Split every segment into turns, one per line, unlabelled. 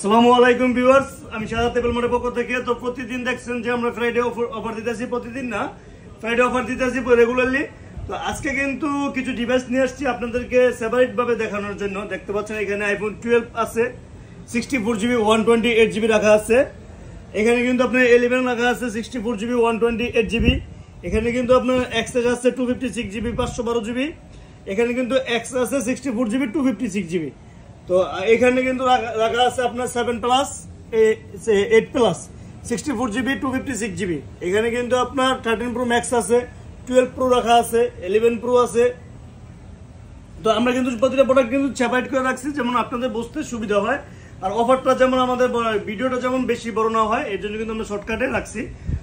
আসসালামু আলাইকুম ভিউয়ার্স, আমি শাহাদাত এপল মোড়ের পক্ষ থেকে। তো প্রতিদিন দেখছেন যে আমরা ফ্রাইডে অফার দিতেছি, প্রতিদিন না ফ্রাইডে অফার দিতেছি রেগুলারলি। তো আজকে কিন্তু কিছু ডিভাইস নিয়ে আসছি আপনাদেরকে সেপারেট ভাবে দেখানোর জন্য। দেখতে পাচ্ছেন এখানে আইফোন 12 আছে, 64GB 128GB রাখা আছে। এখানে কিন্তু আপনার 11 রাখা আছে 64GB 128GB। এখানে কিন্তু আপনার এক্সএস আছে 256GB 512GB। এখানে কিন্তু এক্স আছে 64GB 256GB। তো এখানে কিন্তু রাখা আছে আপনার 7 প্লাস 8 প্লাস 64GB 256GB। এখানে কিন্তু আপনার 13 Pro Max আছে, 12 Pro রাখা আছে, 11 Pro আছে। তো আমরা কিন্তু প্রতিটা প্রোডাক্ট কিন্তু সেপারেট করে রাখছি যেমন আপনাদের বুঝতে সুবিধা হয়, আর অফারটা যেমন আমাদের ভিডিওটা যেমন বেশি বড় না হয় এর জন্য কিন্তু আমরা শর্টকাটে রাখছি।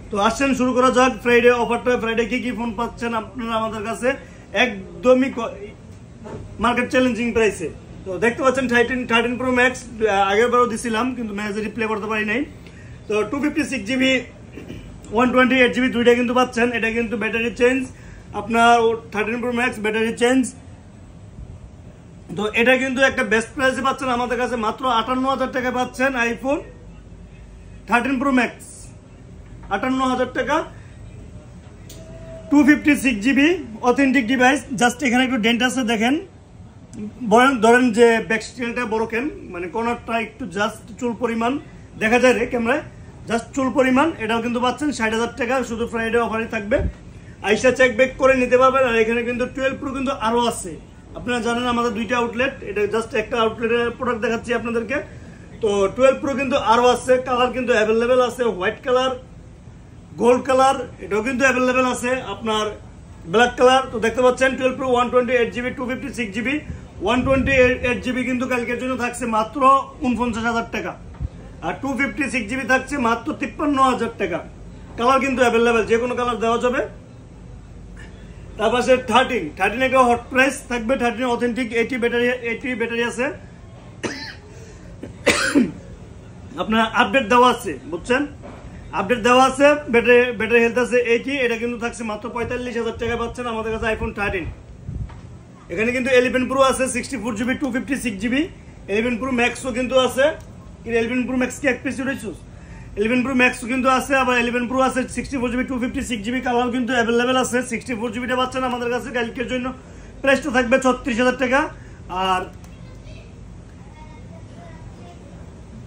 তো আসছেন শুরু করা যাক ফ্রাইডে অফারটা। ফ্রাইডে কি ফোন পাচ্ছেন আপনারা আমাদের কাছে একদমই মার্কেট চ্যালেঞ্জিং প্রাইসে। তো দেখতে পাচ্ছেন 13 Pro Max আগের বারও দিছিলাম কিন্তু ম্যাচে রিপ্লে করতে পারি নাই। তো 256GB 128GB দুইটা কিন্তু পাচ্ছেন। এটা কিন্তু ব্যাটারি চেঞ্জ আপনার 13 Pro Max ব্যাটারি চেঞ্জ। তো এটা কিন্তু একটা বেস্ট প্রাইসে পাচ্ছেন আমাদের কাছে, মাত্র 58,000 টাকা পাচ্ছেন আইফোন 13 Pro Max, 58,000 টাকা। 256GB authentic device. জাস্ট এখানে একটু ডেন্ট আছে দেখেন, ধরেন যে ব্যাকস্টেলটা বড় কেন, মানে কর্নারটা একটু জাস্ট চুল পরিমাণ দেখা যায় রে ক্যামেরায়, জাস্ট চুল পরিমাণ। এটাও কিন্তু পাচ্ছেন 60,000 টাকা, শুধু ফ্রাইডে অফারই থাকবে। আইসা চেক ব্যাক করে নিতে পারবেন। আর এখানে কিন্তু 12 Pro কিন্তু আরো আছে। আপনারা জানেন আমাদের দুইটা আউটলেট, এটা জাস্ট একটা আউটলেটের প্রোডাক্ট দেখাচ্ছি আপনাদেরকে। তো 12 Pro কিন্তু আরো আছে, কালার কিন্তু অ্যাভেলেবেল আছে, হোয়াইট কালার, গোল্ড কালার, এটাও কিন্তু অ্যাভেলেবেল আছে, আপনার ব্ল্যাক কালার। তো দেখতে পাচ্ছেন 12 Pro 128GB 256GB 128GB কিন্তু কালকের জন্য থাকছে মাত্র 49,000 টাকা, আর 256GB থাকছে মাত্র 53,000 টাকা। কালার কিন্তু অ্যাভেলেবেল, যে কোনো কালার দেওয়া যাবে। তারপর 13 একটা হট প্রাইস থাকবে। 13 অথেন্টিক 80 ব্যাটারি আছে, আপনার আপডেট দেওয়া আছে, বুঝছেন, আপডেট দেওয়া আছে। ব্যাটারি হেলথ আছে 80। এটা কিন্তু থাকছে মাত্র 45,000 টাকা পাচ্ছেন আমাদের কাছে আইফোন 13। এখানে কিন্তু 11 Pro আছে 64GB 256GB। 11 Pro Maxও কিন্তু আছে। 11 Pro Max কি এক পিস উঠেছিস? 11 Pro Maxও কিন্তু আছে, আবার 11 Pro আছে 64GB 256GB। কালার কিন্তু অ্যাভেলেবেল আছে। 64GBটা পাচ্ছেন আমাদের কাছে কালকের জন্য, প্রাইসটা থাকবে 36,000 টাকা। আর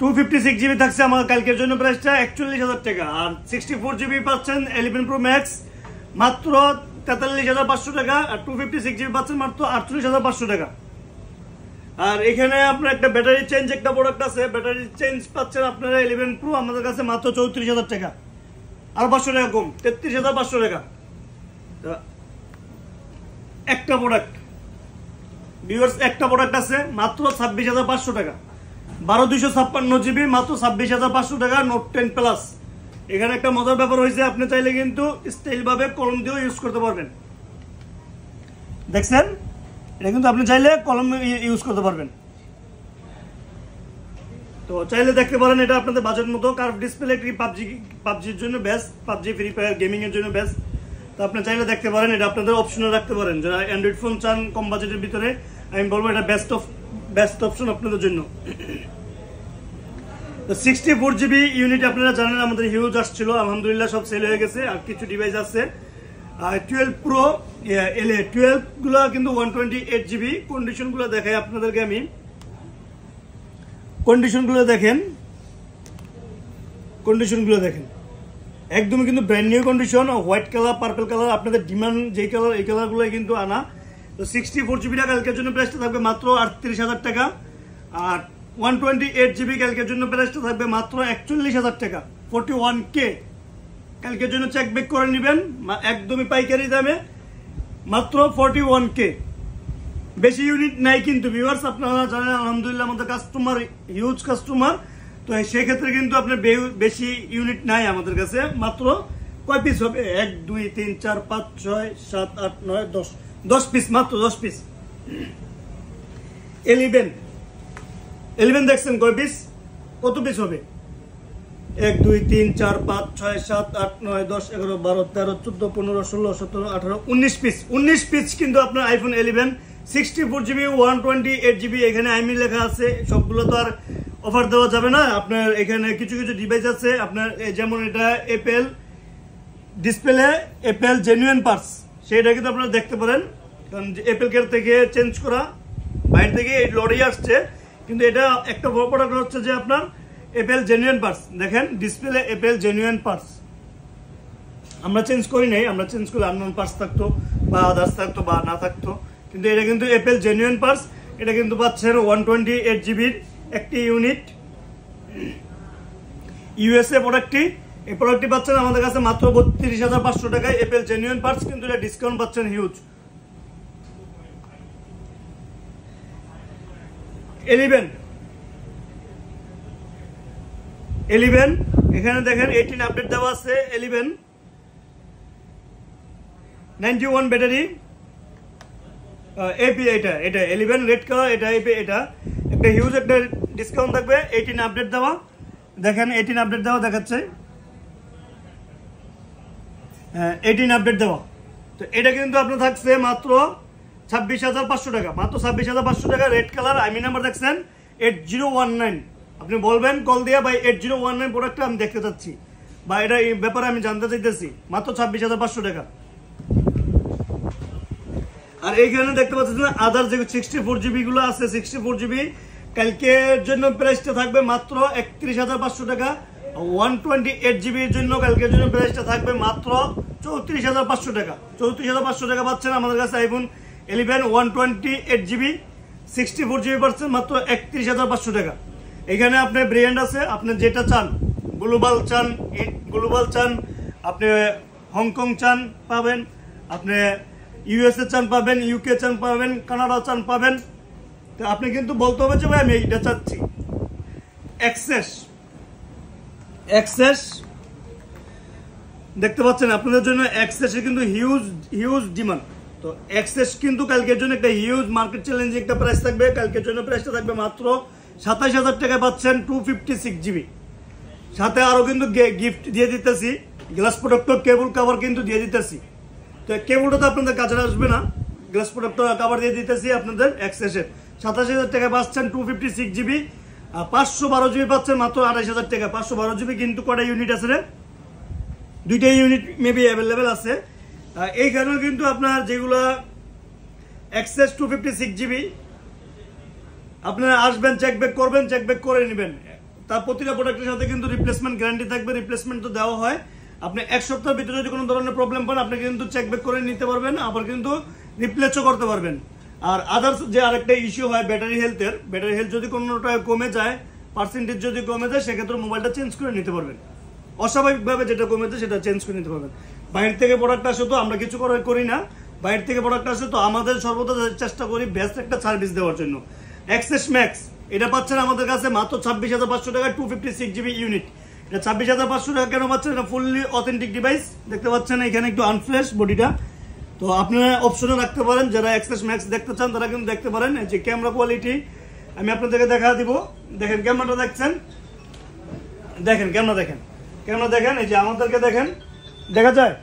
256GB থাকছে আমার কালকের জন্য, প্রাইসটা 41,000 টাকা। আর 64GB পাচ্ছেন 11 Pro Max মাত্র 43,500 টাকা। আর 256GB পাচ্ছেন মাত্র 48,500 টাকা। আর এখানে আপনার একটা ব্যাটারি চেঞ্জ একটা প্রোডাক্ট আছে, ব্যাটারি চেঞ্জ পাচ্ছেন আপনারা 11 Pro আমাদের কাছে মাত্র 34,000 টাকা, আর 500 টাকা কম, 33,500 টাকা। একটা প্রোডাক্ট ভিউয়ার্স, একটা প্রোডাক্ট আছে মাত্র 26,500 টাকা, 12/256GB মাত্র 26,500 টাকা, নোট 10 প্লাস। এখানে একটা মজার ব্যাপার হয়েছে, আপনি চাইলে কিন্তু স্টাইল ভাবে কলম দিয়েও ইউজ করতে পারবেন। দেখছেন, এটা কিন্তু আপনি চাইলে কলম ইউজ করতে পারবেন। তো চাইলে দেখতে পারেন, এটা আপনাদের বাজেট মতো। কার্ভ ডিসপ্লে পাবজির জন্য best, PUBG free fire gaming এর জন্য বেস্ট। তো আপনি চাইলে দেখতে পারেন, এটা আপনাদের অপশনে রাখতে পারেন। যারা অ্যান্ড্রয়েড ফোন চান কম বাজেটের ভিতরে, আমি বলবো এটা বেস্ট অপশন আপনাদের জন্য। 64GB ইউনিট আপনারা জানেন আমাদের হিউজ আসছিল, আলহামদুলিল্লাহ সব সেল হয়ে গেছে। আর কিছু ডিভাইস আছে 12 Pro 12 গুলো কিন্তু 128GB। কন্ডিশন গুলো দেখাই আপনাদেরকে আমি, কন্ডিশন গুলো দেখেন একদমই কিন্তু brand new condition. White colour, purple colour, আপনাদের ডিমান্ড যেই কালার এই কালার গুলো কিন্তু আনা। তো 64GB কালকের জন্য প্রাইসটা থাকবে মাত্র 38,000 টাকা। আর 128GB কালকের জন্য প্রাইসটা থাকবে মাত্র 41,000 টাকা, 41K। কালকের জন্য চেক ব্যাক করে নেবেন একদমই পাইকারি দামে, মাত্র 41K। বেশি ইউনিট নাই কিন্তু ভিউয়ার্স, আপনারা জানেন আলহামদুলিল্লাহ আমাদের কাস্টমার হিউজ কাস্টমার। তো সেক্ষেত্রে কিন্তু আপনার বেশি ইউনিট নাই আমাদের কাছে। মাত্র কয় পিস হবে? 1 2 3 4 5 6 7 8 9 10 পিস, মাত্র 10 পিস। 11 দেখছেন কয় পিস? কত পিস হবে? 1 2 3 4 5 6 7 8 9 10 11 12 13 14 15 16 17 18 19 পিস। 19 পিস কিন্তু আপনার আইফোন 11 64GB 128GB। এখানে আইমি লেখা আছে, সবগুলো তো আর অফার দেওয়া যাবে না। আপনার এখানে কিছু কিছু ডিভাইস আছে আপনার, যেমন এটা Apple display, Apple genuine parts, সেটা কিন্তু আপনারা দেখতে পারেন। কারণ অ্যাপেল কেয়ার থেকে চেঞ্জ করা, বাইরে থেকে এই লরি আসছে, কিন্তু এটা একটা বড় প্রোডাক্ট হচ্ছে যে আপনার অ্যাপেল জেনুইন পার্টস। দেখেন ডিসপ্লে অ্যাপেল জেনুইন পার্টস, আমরা চেঞ্জ করি নাই। আমরা চেঞ্জ করলে আননোন পার্টস থাকতো বা আদার্স থাকতো বা না থাকতো, কিন্তু এটা কিন্তু অ্যাপেল জেনুইন পার্টস। এটা কিন্তু পাচ্ছেন 128 জিবির একটি ইউনিট, ইউএসএ প্রোডাক্টটি। এই প্রোডাক্টটি পাচ্ছেন আমাদের কাছে মাত্র 32,500 টাকায় অ্যাপেল জেনুইন পার্টস, কিন্তু এটা ডিসকাউন্ট পাচ্ছেন হিউজ। 11 এখানে দেখেন 18 আপডেট দেওয়া আছে। 11 91 ব্যাটারি এপি, এটা 11 রেড কালার, এটা এপি, এটা একটা হিউজ একটা ডিসকাউন্ট থাকবে। 18 আপডেট দেওয়া, দেখেন 18 আপডেট দেওয়া দেখাচ্ছে, 18 আপডেট দেওয়া। তো এটা কিন্তু আপনার থাকছে মাত্র 26,500 টাকা, মাত্র 26,500 টাকা। রেড কালার, আইমি নাম্বার দেখছেন 8019। আপনি বলবেন কল দিয়ে ভাই 8019 প্রোডাক্টটা আমি দেখতে চাচ্ছি বা এটা এই ব্যাপারে আমি জানতে চাইতেছি, মাত্র 26,500 টাকা। আর এইখানে দেখতে পাচ্ছেন আদার যে 64 জিবি গুলো আছে, 64 জিবি কালকের জন্য প্রাইসটা থাকবে মাত্র 31,500 টাকা। 128 জিবির জন্য কালকের জন্য প্রাইসটা থাকবে মাত্র 34,500 টাকা। 34,500 টাকা পাচ্ছেন আমাদের কাছে আইফোন 11 128 জিবি 64 জিবি পাচ্ছেন মাত্র 31,500 টাকা। এখানে আপনার ব্র্যান্ড আছে, আপনি যেটা চান, গ্লোবাল চান, আপনি হংকং চান পাবেন, আপনি ইউএসএ চান পাবেন, ইউকে চান পাবেন, কানাডা চান পাবেন। তো আপনি কিন্তু বলতে হবে যে ভাই আমি এইটা চাচ্ছি। অ্যাক্সেস দেখতে পাচ্ছেন আপনাদের জন্য, অ্যাক্সেসের কিন্তু হিউজ ডিমান্ড। তো অ্যাক্সেস কিন্তু কালকের জন্য একটা হিউজ মার্কেট চ্যালেঞ্জিং একটা প্রাইস থাকবে। কালকের জন্য প্রাইসটা থাকবে মাত্র 27,000 টাকায় পাচ্ছেন 256 জিবি। সাথে আরো কিন্তু গিফট দিয়ে দিতেছি, গ্লাস প্রোটেক্টর কেবল কভার কিন্তু দিয়ে দিতেছি। তো কেবলটা তো আপনাদের কাছে আসবে না, গ্লাস প্রোটেক্টর কভার দিয়ে দিতেছি আপনাদের। অ্যাক্সেসের 27,000 টাকায় পাচ্ছেন 256 জিবি। 512 জিবি পাচ্ছেন মাত্র 28,000 টাকা। 512 জিবি কিন্তু কটা ইউনিট আছে রে? 2টা ইউনিট মেবি অ্যাভেলেবেল আছে। এই কারণে কিন্তু আপনার যেগুলো অ্যাক্সেস 256 জিবি আপনারা আসবেন, চেকব্যাক করবেন, চেকব্যাক করে নেবেন। তার প্রতিটা প্রোডাক্টের সাথে কিন্তু রিপ্লেসমেন্ট গ্যারান্টি থাকবে। রিপ্লেসমেন্ট তো দেওয়া হয়, আপনি 1 সপ্তাহের ভিতরে যদি কোনো ধরনের প্রবলেম পান আপনি কিন্তু চেকব্যাক করে নিতে পারবেন, আবার কিন্তু রিপ্লেসও করতে পারবেন। আর আদার্স যে আরেকটা ইস্যু হয় ব্যাটারি হেলথের, ব্যাটারি হেলথ যদি কোনোটা কমে যায়, পার্সেন্টেজ যদি কমে যায়, সেক্ষেত্রে মোবাইলটা চেঞ্জ করে নিতে পারবেন। অস্বাভাবিকভাবে যেটা কমে যায় সেটা চেঞ্জ করে নিতে পারবেন। বাইরে থেকে প্রোডাক্ট আসে তো আমরা কিছু করি না, বাইরে থেকে প্রোডাক্ট আসে তো আমাদের সর্বদা চেষ্টা করি বেস্ট একটা সার্ভিস দেওয়ার জন্য। অ্যাক্সেস ম্যাক্স এটা পাচ্ছেন আমাদের কাছে মাত্র 26,500 টাকা 256 জিবি ইউনিট। এটা 26,500 টাকা কেন পাচ্ছেন? এটা ফুললি অথেন্টিক ডিভাইস, দেখতে পাচ্ছেন এখানে একটু আনফ্রেশ বডিটা। তো আপনারা অপশনে রাখতে পারেন, যারা অ্যাক্সেস ম্যাক্স দেখতে চান তারা কিন্তু দেখতে পারেন। এই যে ক্যামেরা কোয়ালিটি আমি আপনাদেরকে দেখা দিব, দেখেন ক্যামেরাটা দেখছেন, দেখেন ক্যামেরা দেখেন, এই যে আমাদেরকে দেখেন, দেখা যায়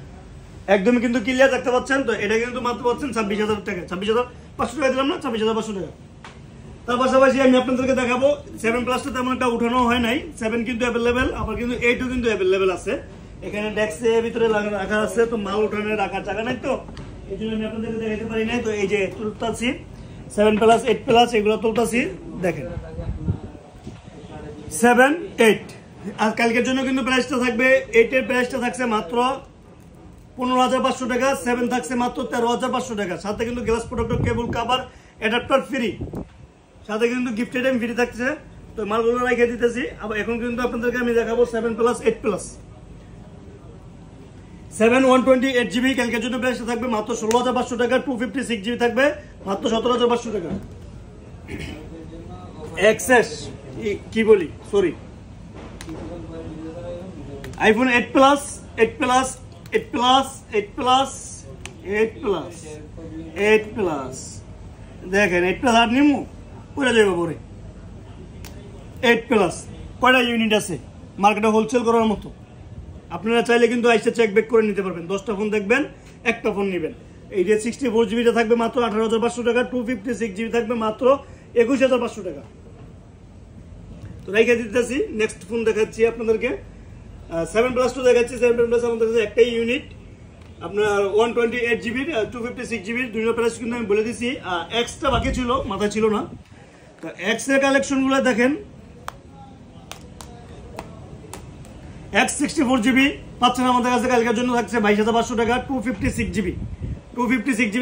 একদমই কিন্তু ক্লিয়ার দেখতে পাচ্ছেন। তো এটা কিন্তু মাত্র পাচ্ছেন 26,000 টাকা, 26,500 টাকা দিলাম না, 26,500 টাকা। তার পাশাপাশি আমি আপনাদেরকে দেখাবো 7 প্লাসটা তেমন একটা উঠানো হয় নাই, 7 কিন্তু অ্যাভেলেবেল, আবার কিন্তু 8ও কিন্তু অ্যাভেলেবেল আছে। এখানে ডেস্কের ভিতরে রাখা আছে, তো মাল উঠানোর রাখার জায়গা নাই, তো এই জন্য আমি আপনাদেরকে দেখাতে পারি নাই। তো এই যে তুলতাছি 7 প্লাস 8 প্লাস এগুলো তুলতাছি, দেখেন 7 8। আর কালকের জন্য কিন্তু প্রাইসটা থাকবে, 8 এর প্রাইসটা থাকছে মাত্র 15,500 টাকা, 7 থাকছে মাত্র 13,500 টাকা। সাথে কিন্তু গ্লাস প্রোটেক্টর কেবল কভার অ্যাডাপ্টার ফ্রি, সাথে কিন্তু গিফটেড এম ফ্রি থাকছে। তো মালগুলো রেখে দিতেছি। আবার এখন কিন্তু আপনাদেরকে আমি দেখাবো 7 প্লাস 8 প্লাস। 7 128 জিবি কালকের জন্য প্রাইসটা থাকবে মাত্র 16,500 টাকা, 256 জিবি থাকবে মাত্র 17,500 টাকা। অ্যাক্সেস কি বলি, sorry, iPhone 8 plus 8 plus 8 plus 8 plus 8 plus 8 plus, দেখেন 8 প্লাস আর নিমু পুরো যাবে পরে। 8 প্লাস কয়টা ইউনিট আছে মার্কেটে হোলসেল করার মতো, আপনারা চাইলে কিন্তু আইসে চেক ব্যাক করে নিতে পারবেন। 10টা ফোন দেখবেন, একটা ফোন নেবেন। এই যে 64 জিবিটা থাকবে মাত্র 18,500 টাকা, 256 জিবি থাকবে মাত্র 21,500 টাকা। তো রেখে দিতেছি। নেক্সট ফোন দেখাচ্ছি আপনাদেরকে, 7+2 দেখাচ্ছি। 7+ আমাদের কাছে একটাই ইউনিট, আপনার 128GB 256GB দুইটা প্রাইস কিন্তু আমি বলে দিছি। এক্সটা বাকি ছিল, মাথায় ছিল না। তো এক্স এর কালেকশনগুলো দেখেন, এক্স 64GB পাচ্ছেন আমাদের কাছে কালকের জন্য, থাকছে 22,500 টাকা। 256GB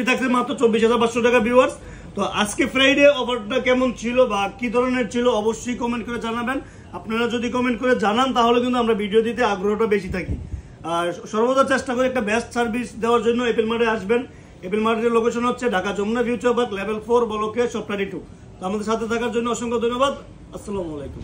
থাকছে মাত্র 24,500 টাকা ভিউয়ার্স। তো আজকে ফ্রাইডে অফারটা কেমন ছিল বা কি ধরনের ছিল অবশ্যই কমেন্ট করে জানাবেন। আপনারা যদি কমেন্ট করে জানান তাহলে কিন্তু আমরা ভিডিও দিতে আগ্রহটা বেশি থাকি। আর সর্বদা চেষ্টা করি একটা বেস্ট সার্ভিস দেওয়ার জন্য। এপেল মার্টে আসবেন। এপেল মার্টের লোকেশন হচ্ছে Dhaka Jamuna Future Park level 4 ব্লকে সব 32। তো আমাদের সাথে থাকার জন্য অসংখ্য ধন্যবাদ। আসসালামু আলাইকুম।